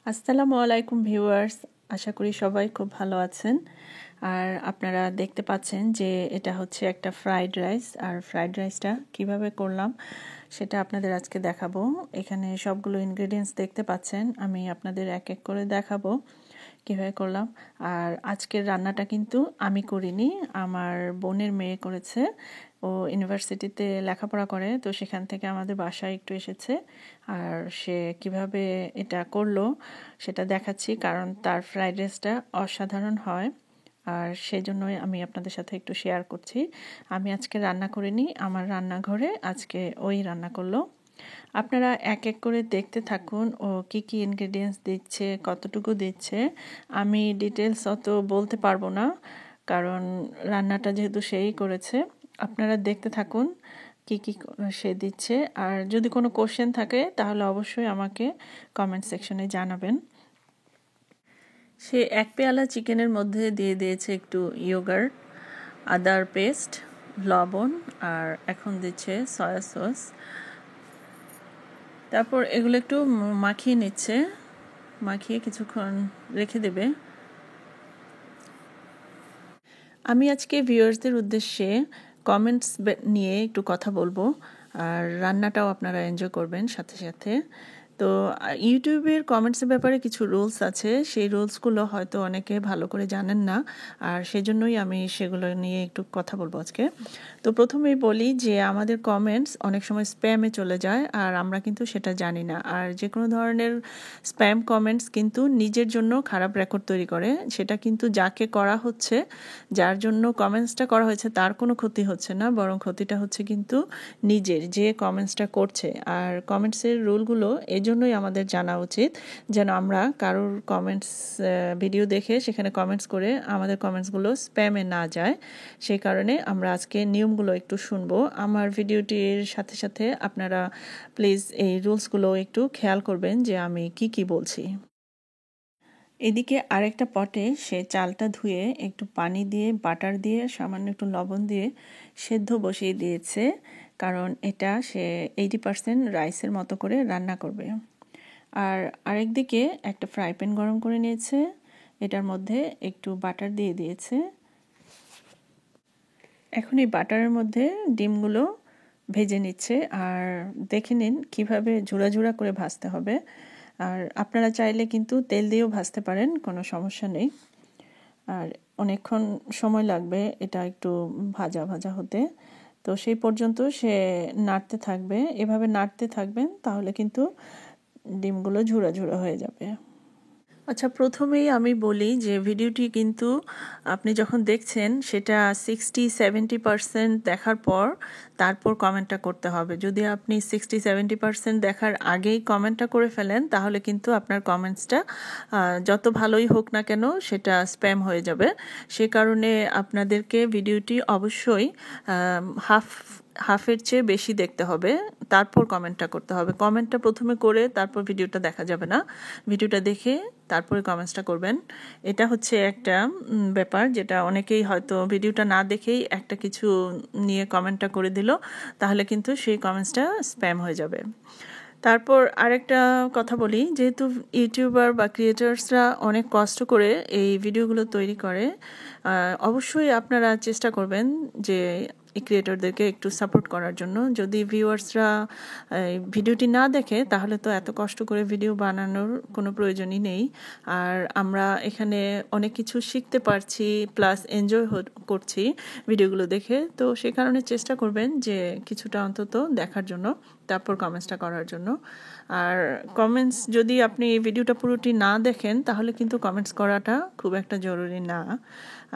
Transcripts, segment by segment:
আসসালামু আলাইকুম ভিউয়ার্স, আশা করি সবাই খুব ভালো আছেন। আর আপনারা দেখতে পাচ্ছেন যে এটা হচ্ছে একটা ফ্রাইড রাইস, আর ফ্রাইড রাইসটা কিভাবে করলাম সেটা আপনাদের আজকে দেখাবো। এখানে সবগুলো ইনগ্রেডিয়েন্টস দেখতে পাচ্ছেন, আমি আপনাদের এক এক করে দেখাবো কীভাবে করলাম। আর আজকের রান্নাটা কিন্তু আমি করিনি, আমার বোনের মেয়ে করেছে। ও ইউনিভার্সিটিতে লেখাপড়া করে, তো সেখান থেকে আমাদের বাসায় একটু এসেছে। আর সে কিভাবে এটা করলো সেটা দেখাচ্ছি, কারণ তার ফ্রাইড রাইসটা অসাধারণ হয়। আর সেজন্যই আমি আপনাদের সাথে একটু শেয়ার করছি। আমি আজকে রান্না করিনি, আমার রান্নাঘরে আজকে ওই রান্না করলো। আপনারা এক এক করে দেখতে থাকুন ও কি কি ইনগ্রেডিয়েন্টস দিচ্ছে, কতটুকু দিচ্ছে। আমি ডিটেলস অত বলতে পারবো না, কারণ রান্নাটা যেহেতু সেই করেছে। আপনারা দেখতে থাকুন কি কি সে দিচ্ছে। আর যদি কোনো কোশ্চেন থাকে তাহলে অবশ্যই আমাকে কমেন্ট সেকশনে জানাবেন। সে এক পেয়ালা চিকেনের মধ্যে দিয়ে দিয়েছে একটু ইয়োগার্ট, আদার পেস্ট, লবণ, আর এখন দিচ্ছে সয়া সস। তারপর এগুলো একটু মাখিয়ে নিচ্ছে, মাখিয়ে কিছুক্ষণ রেখে দেবে। আমি আজকে ভিউয়ার্সদের উদ্দেশ্যে কমেন্টস নিয়ে একটু কথা বলবো, আর রান্নাটাও আপনারা এনজয় করবেন সাথে সাথে। তো ইউটিউবের কমেন্টসের ব্যাপারে কিছু রুলস আছে, সেই রুলসগুলো হয়তো অনেকে ভালো করে জানেন না, আর সেজন্যই আমি সেগুলো নিয়ে একটু কথা বলবো আজকে। তো প্রথমেই বলি যে আমাদের কমেন্টস অনেক সময় স্প্যামে চলে যায়, আর আমরা কিন্তু সেটা জানি না। আর যে কোনো ধরনের স্প্যাম কমেন্টস কিন্তু নিজের জন্য খারাপ রেকর্ড তৈরি করে। সেটা কিন্তু যাকে করা হচ্ছে, যার জন্য কমেন্টসটা করা হয়েছে, তার কোনো ক্ষতি হচ্ছে না, বরং ক্ষতিটা হচ্ছে কিন্তু নিজের, যে কমেন্টসটা করছে। আর কমেন্টসের রুলগুলো এজন্যই আমাদের জানা উচিত, যেন আমরা কারোর কমেন্টস ভিডিও দেখে সেখানে কমেন্টস করে আমাদের কমেন্টসগুলো স্প্যামে না যায়। সেই কারণে আমরা আজকে নিয়মগুলো একটু শুনবো। আমার ভিডিওটির সাথে সাথে আপনারা প্লিজ এই রুলসগুলো একটু খেয়াল করবেন যে আমি কি কি বলছি। এদিকে আরেকটা পটে সে চালটা ধুয়ে একটু পানি দিয়ে, বাটার দিয়ে, সামান্য একটু লবণ দিয়ে সেদ্ধ বসিয়ে দিয়েছে, কারণ এটা সে 80% রাইসের মতো করে রান্না করবে। আর আরেকদিকে একটা ফ্রাই প্যান গরম করে নিয়েছে, এটার মধ্যে একটু বাটার দিয়ে দিয়েছে। এখন এই বাটারের মধ্যে ডিমগুলো ভেজে নিচ্ছে, আর দেখে নিন কীভাবে ঝুড়া ঝুড়া করে ভাজতে হবে। আর আপনারা চাইলে কিন্তু তেল দিয়েও ভাজতে পারেন, কোনো সমস্যা নেই। আর অনেকক্ষণ সময় লাগবে এটা একটু ভাজা ভাজা হতে, তো সেই পর্যন্ত সে নাড়তে থাকবে। এভাবে নাড়তে থাকবেন, তাহলে কিন্তু ডিমগুলো ঝুড়া ঝুড়া হয়ে যাবে। আচ্ছা, প্রথমেই আমি বলি যে ভিডিওটি কিন্তু আপনি যখন দেখছেন সেটা 60-70% দেখার পর তারপর কমেন্টটা করতে হবে। যদি আপনি 60-70% দেখার আগেই কমেন্টটা করে ফেলেন, তাহলে কিন্তু আপনার কমেন্টসটা যত ভালোই হোক না কেন সেটা স্প্যাম হয়ে যাবে। সে কারণে আপনাদেরকে ভিডিওটি অবশ্যই হাফের চেয়ে বেশি দেখতে হবে, তারপর কমেন্টটা করতে হবে। কমেন্টটা প্রথমে করে তারপর ভিডিওটা দেখা যাবে না, ভিডিওটা দেখে তারপরে কমেন্টসটা করবেন। এটা হচ্ছে একটা ব্যাপার, যেটা অনেকেই হয়তো ভিডিওটা না দেখেই একটা কিছু নিয়ে কমেন্টটা করে দিল, তাহলে কিন্তু সেই কমেন্টসটা স্প্যাম হয়ে যাবে। তারপর আরেকটা কথা বলি, যেহেতু ইউটিউবার বা ক্রিয়েটার্সরা অনেক কষ্ট করে এই ভিডিওগুলো তৈরি করে, অবশ্যই আপনারা চেষ্টা করবেন যে এই ক্রিয়েটরদেরকে একটু সাপোর্ট করার জন্য। যদি ভিউয়ার্সরা ভিডিওটি না দেখে, তাহলে তো এত কষ্ট করে ভিডিও বানানোর কোনো প্রয়োজনই নেই। আর আমরা এখানে অনেক কিছু শিখতে পারছি, প্লাস এনজয় করছি ভিডিওগুলো দেখে। তো সে কারণে চেষ্টা করবেন যে কিছুটা অন্তত দেখার জন্য, তারপর কমেন্টসটা করার জন্য। আর কমেন্টস যদি আপনি এই ভিডিওটা পুরোটি না দেখেন, তাহলে কিন্তু কমেন্টস করাটা খুব একটা জরুরি না।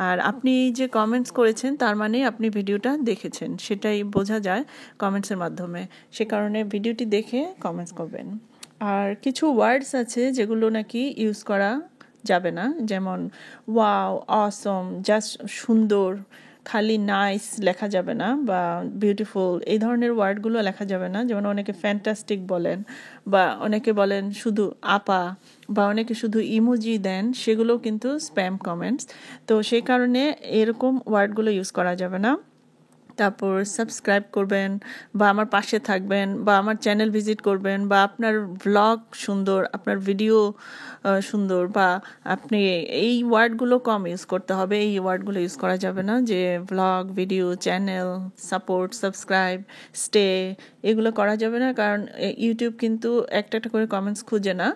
আর আপনি যে কমেন্টস করেছেন তার মানে আপনি ভিডিওটা দেখেছেন, সেটাই বোঝা যায় কমেন্টসের মাধ্যমে। সে কারণে ভিডিওটি দেখে কমেন্টস করবেন। আর কিছু ওয়ার্ডস আছে যেগুলো নাকি ইউজ করা যাবে না, যেমন ওয়াও, অসম, জাস্ট সুন্দর, খালি নাইস লেখা যাবে না, বা বিউটিফুল, এই ধরনের ওয়ার্ডগুলো লেখা যাবে না। যেমন অনেকে ফ্যান্টাস্টিক বলেন, বা অনেকে বলেন শুধু আপা, বা অনেকে শুধু ইমোজি দেন, সেগুলো কিন্তু স্প্যাম কমেন্টস। তো সেই কারণে এরকম ওয়ার্ডগুলো ইউজ করা যাবে না। তারপর সাবস্ক্রাইব করবেন বা আমার পাশে থাকবেন বা আমার চ্যানেল ভিজিট করবেন বা আপনার ভ্লগ সুন্দর, আপনার ভিডিও সুন্দর, বা আপনি এই ওয়ার্ডগুলো কম ইউজ করতে হবে। এই ওয়ার্ডগুলো ইউজ করা যাবে না, যে vlog, video, channel, support, subscribe, stay, এগুলো করা যাবে না। কারণ ইউটিউব কিন্তু একটা একটা করে কমেন্টস খুঁজে না,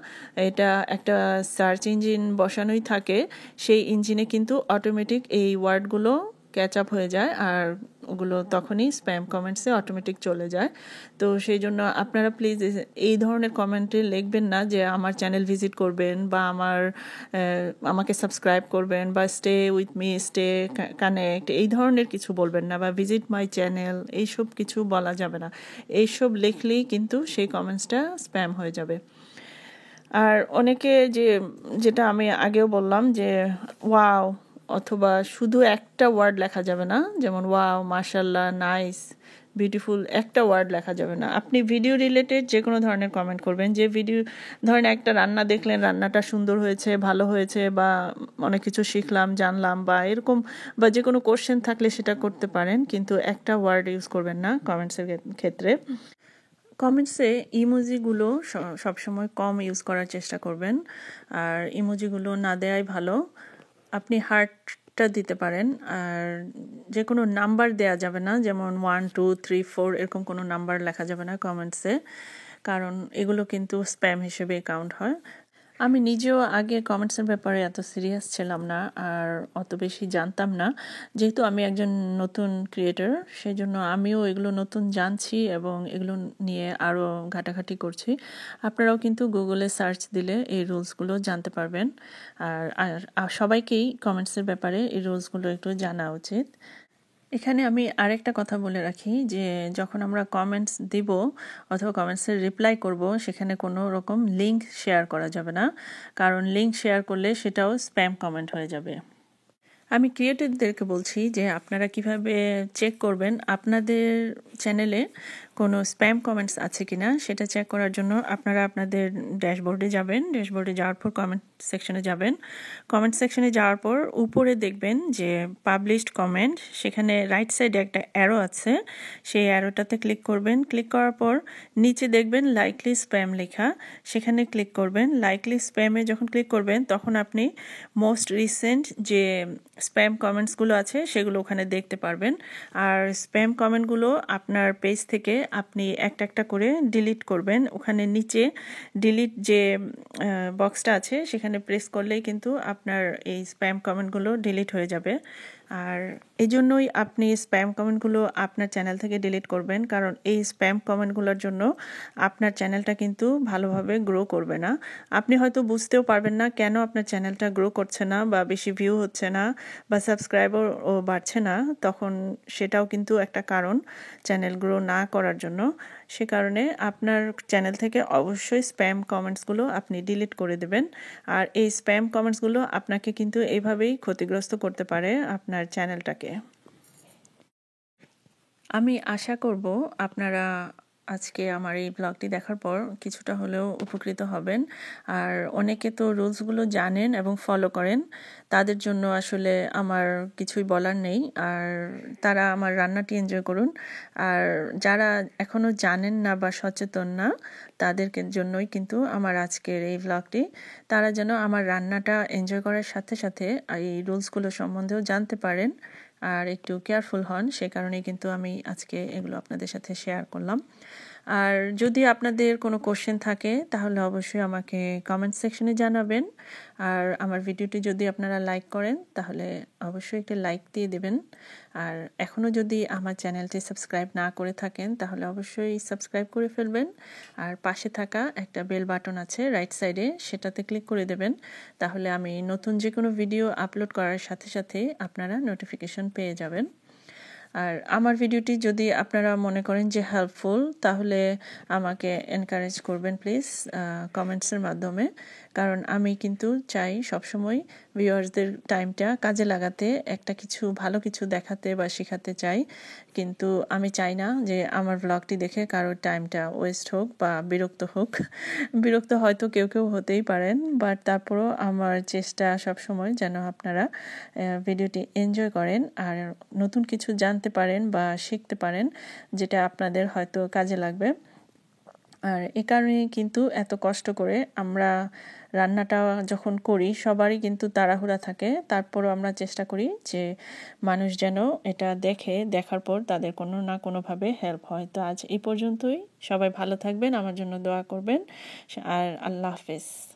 এটা একটা সার্চ ইঞ্জিন বসানোই থাকে, সেই ইঞ্জিনে কিন্তু অটোমেটিক এই ওয়ার্ডগুলো ক্যাচ আপ হয়ে যায়, আর ওগুলো তখনই স্প্যাম কমেন্টসে অটোমেটিক চলে যায়। তো সেই জন্য আপনারা প্লিজ এই ধরনের কমেন্টে লিখবেন না যে আমার চ্যানেল ভিজিট করবেন বা আমাকে সাবস্ক্রাইব করবেন বা stay with me, stay connect, এই ধরনের কিছু বলবেন না, বা ভিজিট মাই চ্যানেল, এইসব কিছু বলা যাবে না। এইসব লিখলেই কিন্তু সেই কমেন্টসটা স্প্যাম হয়ে যাবে। আর অনেকে যেটা আমি আগেও বললাম যে ওয়াও অথবা শুধু একটা ওয়ার্ড লেখা যাবে না, যেমন ওয়াও, মাশাআল্লাহ, নাইস, বিউটিফুল, একটা ওয়ার্ড লেখা যাবে না। আপনি ভিডিও রিলেটেড যে কোনো ধরনের কমেন্ট করবেন, যে ভিডিও ধরেন একটা রান্না দেখলেন, রান্নাটা সুন্দর হয়েছে, ভালো হয়েছে, বা অনেক কিছু শিখলাম, জানলাম, বা এরকম, বা যে কোনো কোশ্চেন থাকলে সেটা করতে পারেন, কিন্তু একটা ওয়ার্ড ইউজ করবেন না কমেন্টসের ক্ষেত্রে। কমেন্টসে ইমোজিগুলো সবসময় কম ইউজ করার চেষ্টা করবেন, আর ইমোজিগুলো না দেওয়াই ভালো। আপনি হার্টটা দিতে পারেন, আর যে কোনো নাম্বার দেয়া যাবে না, যেমন 1 2 3 4 এরকম কোনো নাম্বার লেখা যাবে না কমেন্টসে, কারণ এগুলো কিন্তু স্প্যাম হিসেবে কাউন্ট হয়। আমি নিজেও আগে কমেন্টসের ব্যাপারে এত সিরিয়াস ছিলাম না, আর অত বেশি জানতাম না। যেহেতু আমি একজন নতুন ক্রিয়েটর, সেই জন্য আমিও এগুলো নতুন জানছি এবং এগুলো নিয়ে আরও ঘাটাঘাটি করছি। আপনারাও কিন্তু গুগলে সার্চ দিলে এই রুলসগুলো জানতে পারবেন। আর সবাইকেই কমেন্টসের ব্যাপারে এই রুলসগুলো একটু জানা উচিত। এখানে আমি আরেকটা কথা বলে রাখি, যে যখন আমরা কমেন্টস দিব অথবা কমেন্টসের রিপ্লাই করব, সেখানে কোনো রকম লিঙ্ক শেয়ার করা যাবে না, কারণ লিঙ্ক শেয়ার করলে সেটাও স্প্যাম কমেন্ট হয়ে যাবে। আমি ক্রিয়েটরদেরকে বলছি যে আপনারা কিভাবে চেক করবেন আপনাদের চ্যানেলে কোনো স্প্যাম কমেন্টস আছে কিনা, সেটা চেক করার জন্য আপনারা আপনাদের ড্যাশবোর্ডে যাবেন। ড্যাশবোর্ডে যাওয়ার পর কমেন্ট সেকশনে যাবেন। কমেন্ট সেকশনে যাওয়ার পর উপরে দেখবেন যে পাবলিশড কমেন্ট, সেখানে রাইট সাইডে একটা অ্যারো আছে, সেই অ্যারোটাতে ক্লিক করবেন। ক্লিক করার পর নিচে দেখবেন লাইকলি স্প্যাম লেখা, সেখানে ক্লিক করবেন। লাইকলি স্প্যামে যখন ক্লিক করবেন তখন আপনি মোস্ট রিসেন্ট যে স্প্যাম কমেন্টসগুলো আছে সেগুলো ওখানে দেখতে পারবেন। আর স্প্যাম কমেন্টগুলো আপনার পেজ থেকে আপনি একটা একটা করে ডিলিট করবেন। ওখানে নিচে ডিলিট যে বক্সটা আছে সেখানে প্রেস করলেই কিন্তু আপনার এই স্প্যাম কমেন্টগুলো ডিলিট হয়ে যাবে। আর এই জন্যই আপনি স্প্যাম কমেন্টগুলো আপনার চ্যানেল থেকে ডিলিট করবেন, কারণ এই স্প্যাম কমেন্টগুলোর জন্য আপনার চ্যানেলটা কিন্তু ভালোভাবে গ্রো করবে না। আপনি হয়তো বুঝতেও পারবেন না কেন আপনার চ্যানেলটা গ্রো করছে না, বা বেশি ভিউ হচ্ছে না, বা সাবস্ক্রাইবারও বাড়ছে না, তখন সেটাও কিন্তু একটা কারণ চ্যানেল গ্রো না করার জন্য। সে কারণে আপনার চ্যানেল থেকে অবশ্যই স্প্যাম কমেন্টসগুলো আপনি ডিলিট করে দেবেন। আর এই স্প্যাম কমেন্টসগুলো আপনাকে কিন্তু এইভাবেই ক্ষতিগ্রস্ত করতে পারে আপনার চ্যানেলটাকে। আমি আশা করব আপনারা আজকে আমার এই ব্লগটি দেখার পর কিছুটা হলেও উপকৃত হবেন। আর অনেকে তো রুলসগুলো জানেন এবং ফলো করেন, তাদের জন্য আসলে আমার কিছুই বলার নেই। আর তারা আমার রান্নাটি এনজয় করুন। আর যারা এখনও জানেন না বা সচেতন না, তাদেরকে জন্যই কিন্তু আমার আজকের এই ব্লগটি। তারা যেন আমার রান্নাটা এনজয় করার সাথে সাথে এই রুলসগুলো সম্বন্ধেও জানতে পারেন আর একটু কেয়ারফুল হন, সে কারণেই কিন্তু আমি আজকে এগুলো আপনাদের সাথে শেয়ার করলাম। আর যদি আপনাদের কোনো কোশ্চেন থাকে তাহলে অবশ্যই আমাকে কমেন্ট সেকশনে জানাবেন। আর আমার ভিডিওটি যদি আপনারা লাইক করেন তাহলে অবশ্যই একটা লাইক দিয়ে দেবেন। আর এখনও যদি আমার চ্যানেলটি সাবস্ক্রাইব না করে থাকেন তাহলে অবশ্যই সাবস্ক্রাইব করে ফেলবেন। আর পাশে থাকা একটা বেল বাটন আছে রাইট সাইডে, সেটাতে ক্লিক করে দেবেন। তাহলে আমি নতুন যে কোনো ভিডিও আপলোড করার সাথে সাথে আপনারা নোটিফিকেশন পেয়ে যাবেন। আর আমার ভিডিওটি যদি আপনারা মনে করেন যে হেল্পফুল, তাহলে আমাকে এনকারেজ করবেন প্লিজ কমেন্টসের মাধ্যমে। কারণ আমি কিন্তু চাই সবসময় ভিউয়ার্সদের টাইমটা কাজে লাগাতে, একটা কিছু ভালো কিছু দেখাতে বা শেখাতে চাই। কিন্তু আমি চাই না যে আমার ব্লগটি দেখে কারোর টাইমটা ওয়েস্ট হোক বা বিরক্ত হোক। বিরক্ত হয়তো কেউ কেউ হতেই পারেন, বাট তারপরও আমার চেষ্টা সবসময় যেন আপনারা ভিডিওটি এনজয় করেন আর নতুন কিছু জানতে পারেন বা শিখতে পারেন, যেটা আপনাদের হয়তো কাজে লাগবে। আর এ কারণেই কিন্তু এত কষ্ট করে আমরা রান্নাটা যখন করি, সবারই কিন্তু তাড়াহুড়া থাকে, তারপরও আমরা চেষ্টা করি যে মানুষ যেন এটা দেখে, দেখার পর তাদের কোনো না কোনোভাবে হেল্প হয়। তো আজ এই পর্যন্তই। সবাই ভালো থাকবেন, আমার জন্য দোয়া করবেন, আর আল্লাহ হাফেজ।